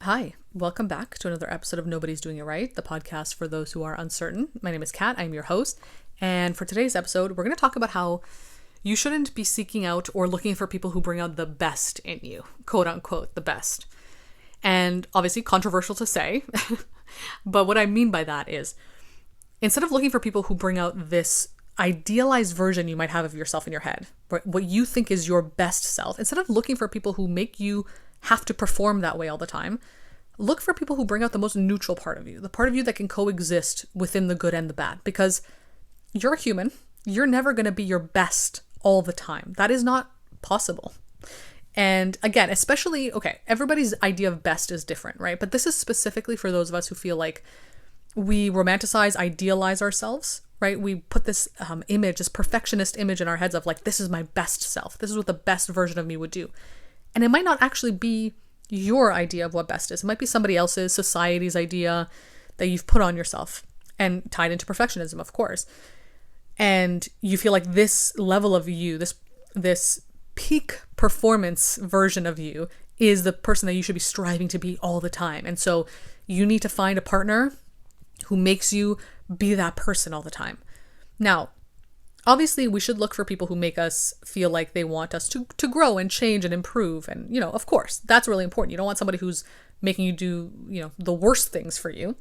Hi, welcome back to another episode of Nobody's Doing It Right, the podcast for those who are uncertain. My name is Kat, I'm your host, and for today's episode, we're going to talk about how you shouldn't be seeking out or looking for people who bring out the best in you, quote unquote, the best. And obviously controversial to say, but what I mean by that is, instead of looking for people who bring out this idealized version you might have of yourself in your head, what you think is your best self, instead of looking for people who make you have to perform that way all the time, look for people who bring out the most neutral part of you, the part of you that can coexist within the good and the bad, because you're a human. You're never going to be your best all the time. That is not possible. And again, especially, everybody's idea of best is different, right? But this is specifically for those of us who feel like we romanticize, idealize ourselves, right? We put this image, this perfectionist image in our heads of like, this is my best self. This is what the best version of me would do. And it might not actually be your idea of what best is. It might be somebody else's, society's idea that you've put on yourself and tied into perfectionism, of course. And you feel like this level of you, this peak performance version of you is the person that you should be striving to be all the time. And so you need to find a partner who makes you be that person all the time. Now, obviously, we should look for people who make us feel like they want us to grow and change and improve. And, of course, that's really important. You don't want somebody who's making you do, the worst things for you.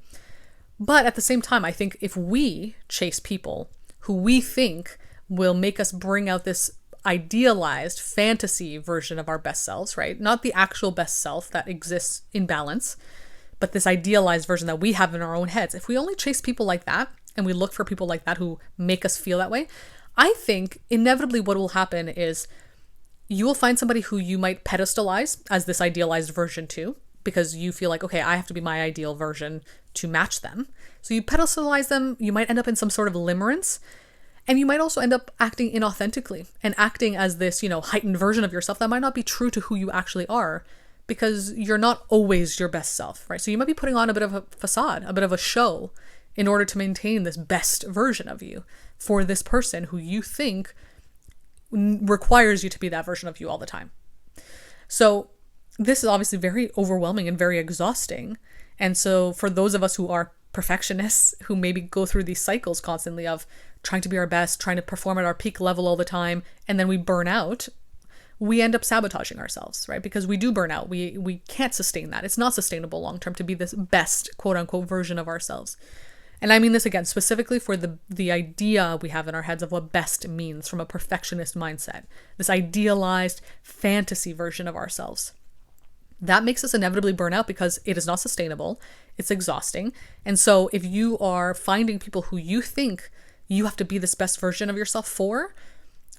But at the same time, I think if we chase people who we think will make us bring out this idealized fantasy version of our best selves, right? Not the actual best self that exists in balance, but this idealized version that we have in our own heads. If we only chase people like that and we look for people like that who make us feel that way, I think inevitably what will happen is you will find somebody who you might pedestalize as this idealized version too, because you feel like, okay, I have to be my ideal version to match them. So you pedestalize them, you might end up in some sort of limerence, and you might also end up acting inauthentically and acting as this, heightened version of yourself that might not be true to who you actually are, because you're not always your best self, right? So you might be putting on a bit of a facade, a bit of a show in order to maintain this best version of you for this person who you think requires you to be that version of you all the time. So this is obviously very overwhelming and very exhausting. And so for those of us who are perfectionists, who maybe go through these cycles constantly of trying to be our best, trying to perform at our peak level all the time, and then we burn out, we end up sabotaging ourselves, right? Because we do burn out. We can't sustain that. It's not sustainable long-term to be this best, quote unquote, version of ourselves. And I mean this again, specifically for the idea we have in our heads of what best means from a perfectionist mindset, this idealized fantasy version of ourselves. That makes us inevitably burn out because it is not sustainable. It's exhausting. And so if you are finding people who you think you have to be this best version of yourself for,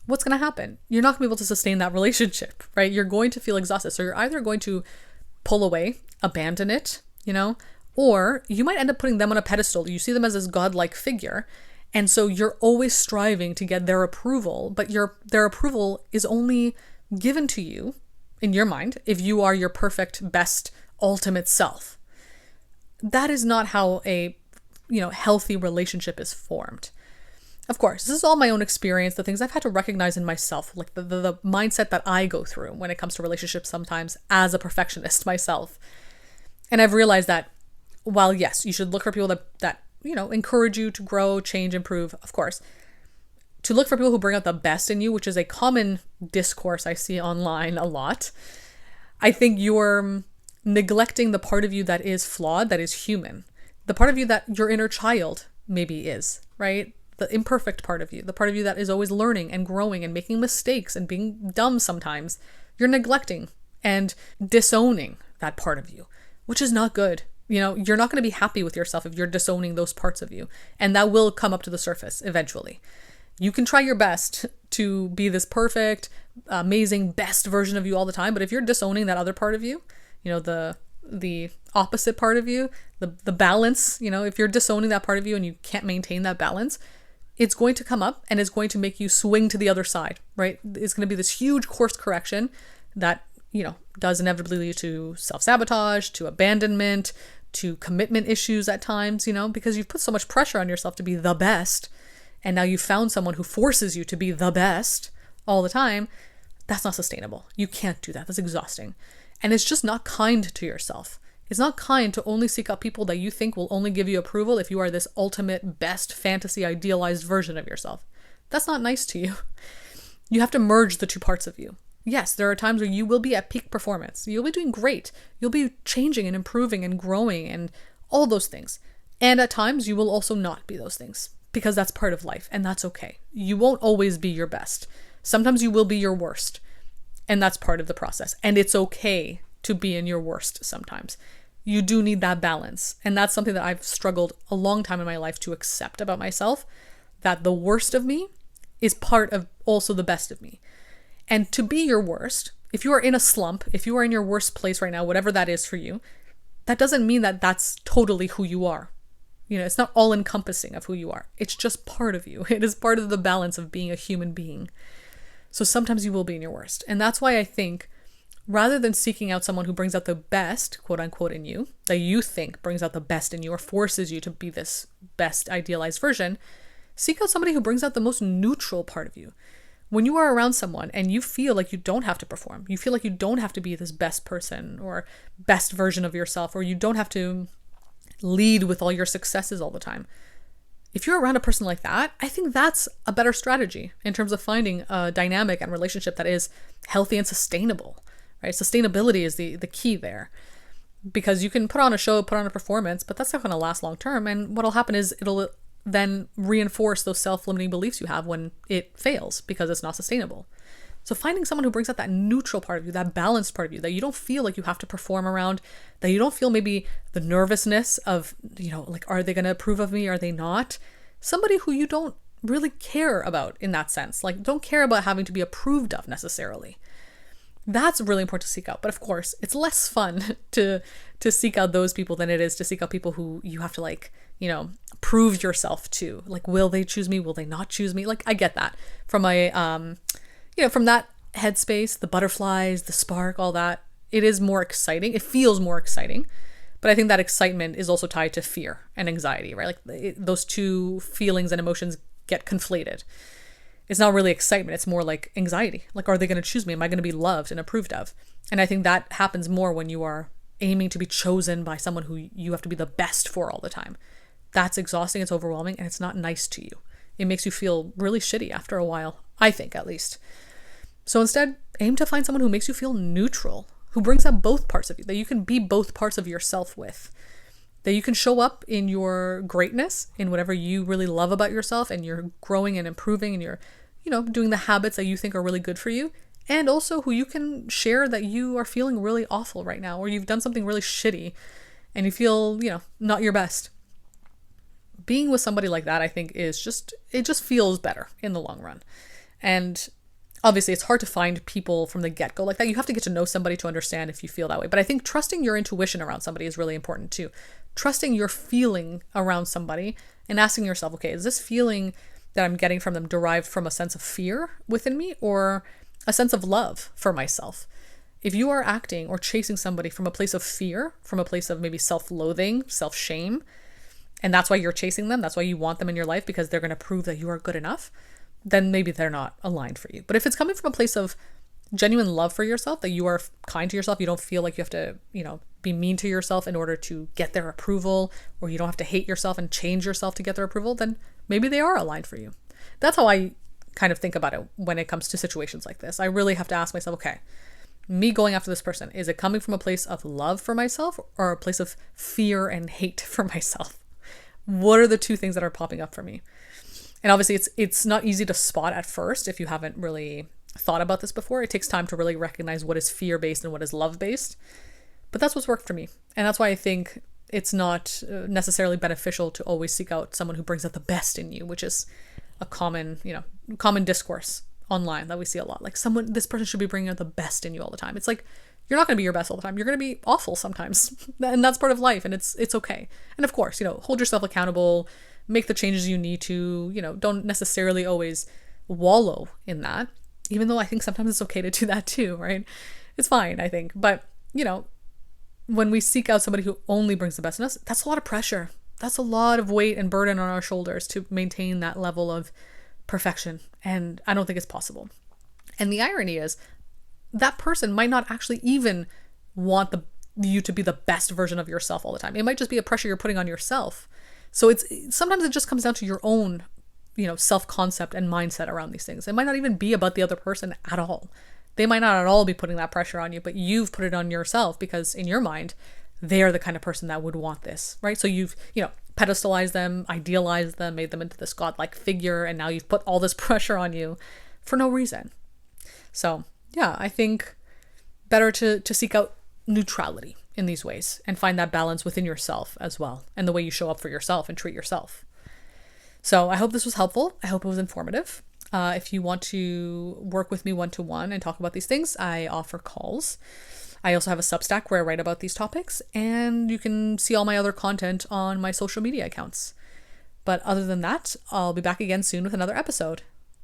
what's going to happen? You're not going to be able to sustain that relationship, right? You're going to feel exhausted. So you're either going to pull away, abandon it, or you might end up putting them on a pedestal. You see them as this godlike figure. And so you're always striving to get their approval, but their approval is only given to you in your mind if you are your perfect, best, ultimate self. That is not how a, healthy relationship is formed. Of course, this is all my own experience, the things I've had to recognize in myself, like the mindset that I go through when it comes to relationships sometimes as a perfectionist myself. And I've realized that while yes, you should look for people that encourage you to grow, change, improve, of course, to look for people who bring out the best in you, which is a common discourse I see online a lot, I think you're neglecting the part of you that is flawed, that is human. The part of you that your inner child maybe is, right? The imperfect part of you, the part of you that is always learning and growing and making mistakes and being dumb sometimes, you're neglecting and disowning that part of you, which is not good. You're not going to be happy with yourself if you're disowning those parts of you. And that will come up to the surface eventually. You can try your best to be this perfect, amazing, best version of you all the time. But if you're disowning that other part of you, the opposite part of you, the balance, if you're disowning that part of you and you can't maintain that balance, it's going to come up and it's going to make you swing to the other side, right? It's going to be this huge course correction that, does inevitably lead to self-sabotage, to abandonment, to commitment issues at times, because you've put so much pressure on yourself to be the best. And now you found someone who forces you to be the best all the time. That's not sustainable. You can't do that. That's exhausting. And it's just not kind to yourself. It's not kind to only seek out people that you think will only give you approval if you are this ultimate, best, fantasy, idealized version of yourself. That's not nice to you. You have to merge the two parts of you. Yes, there are times where you will be at peak performance. You'll be doing great. You'll be changing and improving and growing and all those things. And at times you will also not be those things because that's part of life and that's okay. You won't always be your best. Sometimes you will be your worst and that's part of the process. And it's okay to be in your worst sometimes. You do need that balance. And that's something that I've struggled a long time in my life to accept about myself, that the worst of me is part of also the best of me. And to be your worst, if you are in a slump, if you are in your worst place right now, whatever that is for you, that doesn't mean that that's totally who you are. You know, it's not all encompassing of who you are. It's just part of you. It is part of the balance of being a human being. So sometimes you will be in your worst. And that's why I think rather than seeking out someone who brings out the best, quote unquote, in you, that you think brings out the best in you or forces you to be this best idealized version, seek out somebody who brings out the most neutral part of you. When you are around someone and you feel like you don't have to perform, you feel like you don't have to be this best person or best version of yourself, or you don't have to lead with all your successes all the time. If you're around a person like that, I think that's a better strategy in terms of finding a dynamic and relationship that is healthy and sustainable, right? Sustainability is the key there, because you can put on a show, put on a performance, but that's not going to last long term. And what'll happen is it'll then reinforce those self-limiting beliefs you have when it fails because it's not sustainable. So finding someone who brings out that neutral part of you, that balanced part of you, that you don't feel like you have to perform around, that you don't feel maybe the nervousness of, you know, like, are they going to approve of me? Are they not? Somebody who you don't really care about in that sense, like don't care about having to be approved of necessarily. That's really important to seek out. But of course, it's less fun to seek out those people than it is to seek out people who you have to, like, you know, prove yourself to. Like, will they choose me? Will they not choose me? Like, I get that from my, from that headspace, the butterflies, the spark, all that. It is more exciting. It feels more exciting. But I think that excitement is also tied to fear and anxiety, right? Like those two feelings and emotions get conflated. It's not really excitement. It's more like anxiety. Like, are they going to choose me? Am I going to be loved and approved of? And I think that happens more when you are aiming to be chosen by someone who you have to be the best for all the time. That's exhausting. It's overwhelming. And it's not nice to you. It makes you feel really shitty after a while, I think, at least. So instead, aim to find someone who makes you feel neutral, who brings out both parts of you, that you can be both parts of yourself with, that you can show up in your greatness, in whatever you really love about yourself, and you're growing and improving, and you're, you know, doing the habits that you think are really good for you, and also who you can share that you are feeling really awful right now, or you've done something really shitty, and you feel, you know, not your best. Being with somebody like that, I think, is just, it just feels better in the long run. And obviously, it's hard to find people from the get-go like that. You have to get to know somebody to understand if you feel that way. But I think trusting your intuition around somebody is really important too. Trusting your feeling around somebody and asking yourself, okay, is this feeling that I'm getting from them derived from a sense of fear within me or a sense of love for myself? If you are acting or chasing somebody from a place of fear, from a place of maybe self-loathing, self-shame, and that's why you're chasing them, that's why you want them in your life because they're going to prove that you are good enough, then maybe they're not aligned for you. But if it's coming from a place of genuine love for yourself, that you are kind to yourself, you don't feel like you have to, you know, be mean to yourself in order to get their approval, or you don't have to hate yourself and change yourself to get their approval, then maybe they are aligned for you. That's how I kind of think about it when it comes to situations like this. I really have to ask myself, okay, me going after this person, is it coming from a place of love for myself or a place of fear and hate for myself? What are the two things that are popping up for me? And obviously it's not easy to spot at first if you haven't really thought about this before. It takes time to really recognize what is fear-based and what is love-based. But that's what's worked for me. And that's why I think it's not necessarily beneficial to always seek out someone who brings out the best in you, which is a common discourse online that we see a lot. Like, this person should be bringing out the best in you all the time. It's like, you're not going to be your best all the time. You're going to be awful sometimes. And that's part of life, and it's okay. And of course, hold yourself accountable, make the changes you need to, don't necessarily always wallow in that, even though I think sometimes it's okay to do that too, right? It's fine, I think. But, when we seek out somebody who only brings the best in us, that's a lot of pressure. That's a lot of weight and burden on our shoulders to maintain that level of perfection. And I don't think it's possible. And the irony is that person might not actually even want you to be the best version of yourself all the time. It might just be a pressure you're putting on yourself. So sometimes it just comes down to your own, self-concept and mindset around these things. It might not even be about the other person at all. They might not at all be putting that pressure on you, but you've put it on yourself because in your mind, they're the kind of person that would want this, right? So you've, pedestalized them, idealized them, made them into this godlike figure, and now you've put all this pressure on you for no reason. So yeah, I think better to seek out neutrality in these ways and find that balance within yourself as well, and the way you show up for yourself and treat yourself. So I hope this was helpful. I hope it was informative. If you want to work with me one-to-one and talk about these things, I offer calls. I also have a Substack where I write about these topics, and you can see all my other content on my social media accounts. But other than that, I'll be back again soon with another episode.